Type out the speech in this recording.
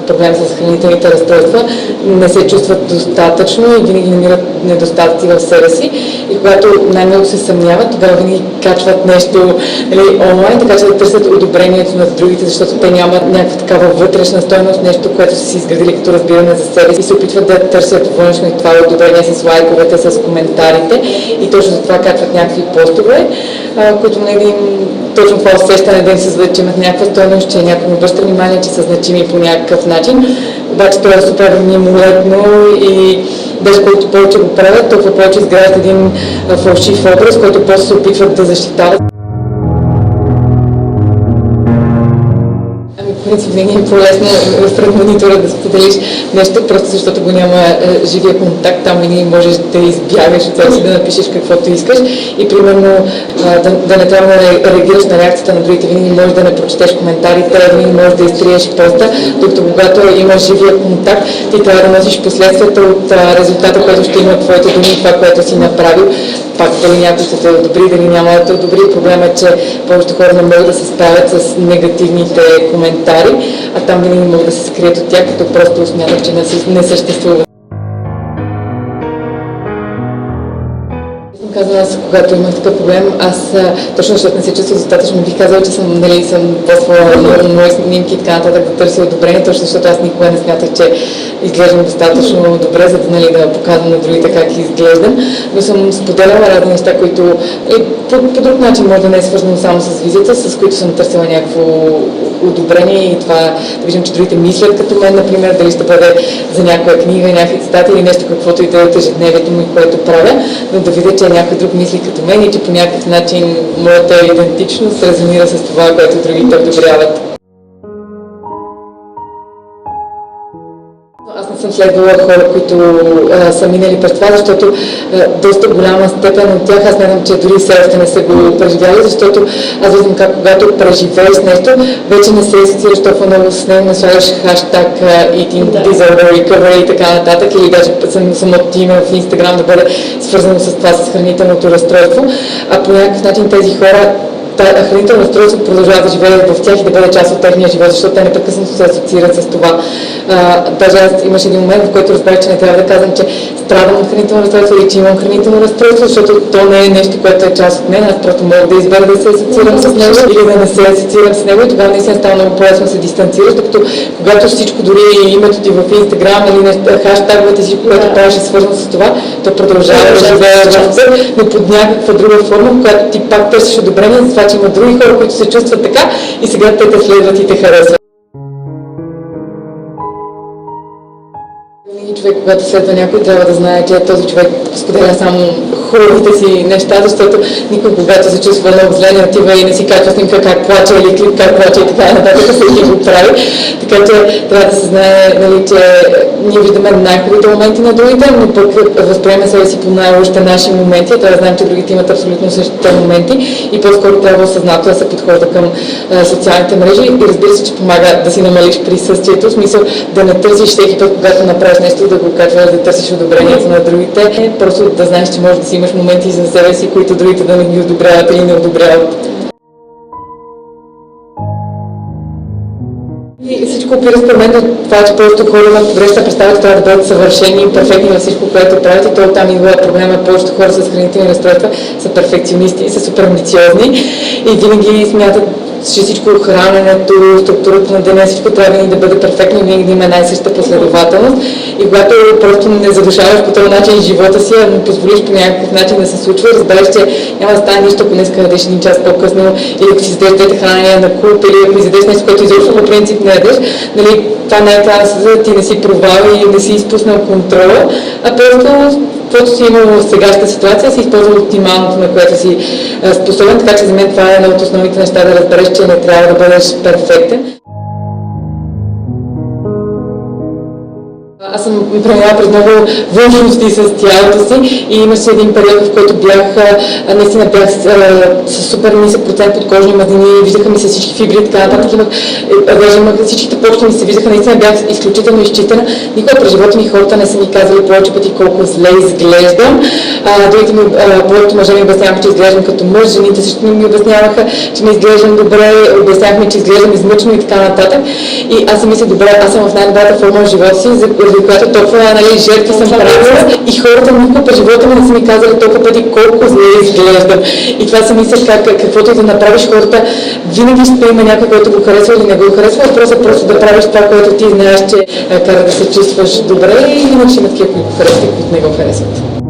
проблем с хранителните разстройства, не се чувстват достатъчно и винаги намират недостатъци в себе си. И когато най-много се съмняват, тогава винаги качват нещо онлайн, така че да търсят одобрението на другите, защото те нямат някаква такава вътрешна стойност, нещо, което са си изградили като разбиране за себе си и се опитват да търсят външно и това одобрение с лайковете, с коментарите и точно за това качват някакви постове, които точно това усещане да им се създадат, че имат някаква стойност, че някой ми обръща внимание, че са значими по някакъв начин. Обаче това е супер мимолетно и без колкото повече го правят, толкова повече изграждат един фалшив образ, който после се опитват да защитават. В принцип винаги е по-лесно пред монитора да споделиш нещо, просто защото го няма живия контакт, там винаги можеш да избягаш от това си, да напишеш каквото искаш и примерно да не трябва да реагираш на реакцията на другите, винаги можеш да не прочетеш коментарите, винаги можеш да изтриеш поста, докато когато имаш живия контакт, ти трябва да носиш последствията от резултата, който ще има твоите думи и това, което си направил. Пак дали някой ще те одобри, дали няма да те одобри. Проблема е, че повечето хора не могат да се справят с негативните коментари, а там винаги могат да се скрият от тях, като просто смятат, че не съществуват. Казвам, аз когато имах такъв проблем, аз точно защото не се чувствам достатъчно, бих казала, че съм поствала мои снимки и така нататък да търся одобрение, точно защото аз никога не смятах, че изглеждам достатъчно добре, за да показвам на другите как изглеждам, но съм споделяла разни неща, които по друг начин може да не е свързано само с визията, с които съм търсила някакво одобрение и това да виждам, че другите мислят като мен, например, дали ще бъде за някоя книга, някакви цитати или нещо, каквото и да е от ежедневието ми, което правя, но да видя, че някой друг мисли като мен и че по някакъв начин моята идентичност резонира с това, което другите одобряват. Аз не съм следвала хора, които са минали през това, защото доста голяма степен от тях, аз не знам, че дори все още не са го преживяли, защото аз виждам как когато преживееш нещо, вече не се асоциираш толкова много с него, не слагаш хаштаг eating disorder recovery и така нататък, или даже самото име в Instagram да бъде свързано с това, с хранителното разстройство, а по някакъв начин тези хора хранително разстройство продължава да живее в тях и да бъде част от техния живот, защото те непрекъснато се асоциират с това. Даже аз имаше един момент, в който разбрах, че не трябва да казвам, че страдам от хранително разстройство или че имам хранително разстройство, защото то не е нещо, което е част от мен. Аз просто мога да избера да се асоциирам с него или да не се асоциирам с него и тогава наистина става много по-лесно да се дистанцираш, докато когато всичко, дори името ти в Instagram или хаштаговете, всичко, което правиш е свързано с това, то продължава да живее в теб, но под някаква друга форма, в която ти пак търсиш одобрение за това, че има други хора, които се чувстват така и сега те те следват и те харесват. Човек, когато следва някой, трябва да знае, че този човек споделя само хубавите си неща, защото никой, когато се чувства много зле, не отива и не си качва снимка как плаче или клип как плаче и така нататък, всеки го прави. Така че трябва да се знае, че ние виждаме най-хубавите моменти на другите, но пък възприема себе си по най-лошите наши моменти, трябва да знаем, че другите имат абсолютно същите моменти и по-скоро трябва осъзнато да се подхожда към социалните мрежи и разбира се, че помага да си намалиш присъствието, в смисъл да не търсиш всеки път, когато направиш нещо, да го качваш, да търсиш одобрението на другите, просто да знаеш, че можеш да си имаш моменти за себе си, които другите да не ги одобряват или не одобряват. И всичко опира според мен до това, че просто хора имат погрешна представа, че трябва да бъдат съвършени и перфектни във всичко, което правят и то там идва проблема. Повечето хора с хранителни разстройства са перфекционисти и са супер амбициозни и винаги смятат, че всичко храненето, структурата на деня, всичко трябва винаги да бъде перфектно и винаги да има най-съща последователност. И когато просто не задушаваш по този начин живота си, а не позволиш по някакъв начин да се случва, разбереш, че няма да стане нищо, ако днес ядеш един час по-късно, или ако си задеш двете хранения на куп, или ако изядеш нещо, което изобщо по принцип не ядеш. Нали, това не е това, ти не си провал и не си изпуснал контрола, а просто каквото си имал в сегашната ситуация, си използвал оптималното, на което си способен, така че за мен това е едно от основните неща да разбереш, че не трябва да бъдеш перфектен. Аз съм преминала през много външности с тялото си и имаше един период, в който наистина бях с супер нисък процент подкожни мазнини, виждаха ми се всички фибри и така нататък. Имах всичките почки ми се виждаха, наистина бях изключително изчистена. Никога през живота ми хората не са ми казали повече пъти колко зле изглеждам. Повечето мъже ми обясняваха, че изглеждам като мъж, жените също ми обясняваха, че ми изглеждам добре, обяснявахме, че изглеждам измъчно и така нататък. И аз си мисля, добре, аз съм в най-добрата форма в живота си, за която толкова жертви съм правила и хората никога през живота ми не са ми казали толкова пъти колко зле изглеждам. И това си мисля, каквото и да направиш, хората винаги ще има някой, който го харесва или не го харесва, просто да правиш това, което ти знаеш, че кара да се чувстваш добре и иначе има такива, които харесват и които не го харесват.